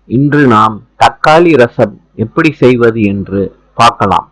இன்று நாம் தக்காளி ரசம் எப்படி செய்வது என்று பார்க்கலாம்.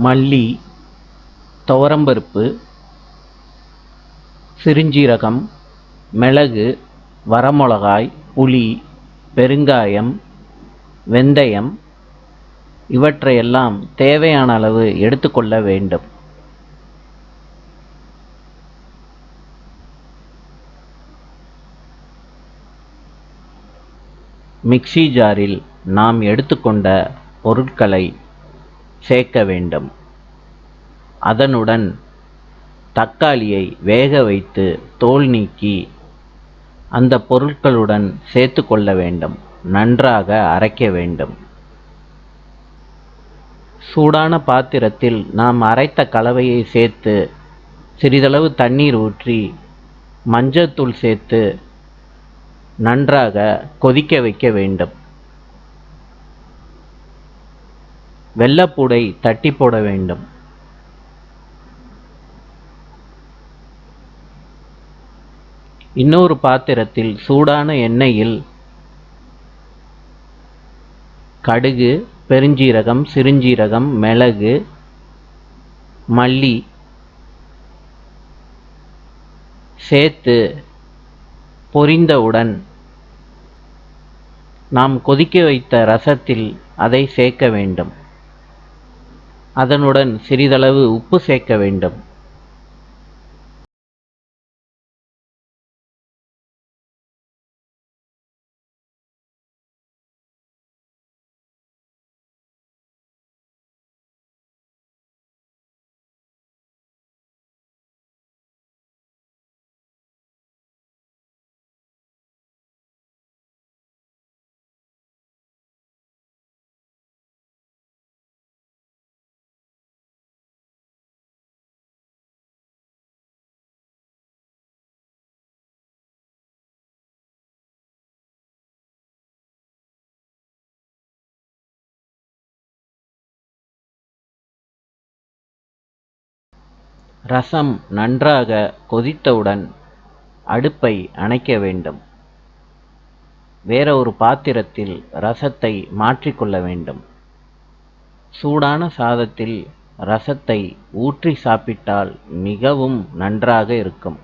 மல்லி, துவரம்பருப்பு, சிறுஞ்சீரகம், மிளகு, வரமிளகாய், புளி, பெருங்காயம், வெந்தயம் இவற்றையெல்லாம் தேவையான அளவு எடுத்துக்கொள்ள வேண்டும். மிக்ஸி ஜாரில் நாம் எடுத்துக்கொண்ட பொருட்களை சேர்க்க வேண்டும். அதனுடன் தக்காளியை வேக வைத்து தோல் நீக்கி அந்த பொருட்களுடன் சேர்த்து கொள்ள வேண்டும். நன்றாக அரைக்க வேண்டும். சூடான பாத்திரத்தில் நாம் அரைத்த கலவையை சேர்த்து சிறிதளவு தண்ணீர் ஊற்றி மஞ்சள்தூள் சேர்த்து நன்றாக கொதிக்க வைக்க வேண்டும். வெல்லப்பூடை தட்டி போட வேண்டும். இன்னொரு பாத்திரத்தில் சூடான எண்ணெயில் கடுகு, பெருஞ்சீரகம், சிறுஞ்சீரகம், மிளகு, மல்லி சேர்த்து பொரிந்தவுடன் நாம் கொதிக்க வைத்த ரசத்தில் அதை சேர்க்க வேண்டும். அதனுடன் சிறிதளவு உப்பு சேர்க்க வேண்டும். ரசம் நன்றாக கொதித்தவுடன் அடுப்பை அணைக்க வேண்டும். வேற ஒரு பாத்திரத்தில் ரசத்தை மாற்றிக்கொள்ள வேண்டும். சூடான சாதத்தில் ரசத்தை ஊற்றி சாப்பிட்டால் மிகவும் நன்றாக இருக்கும்.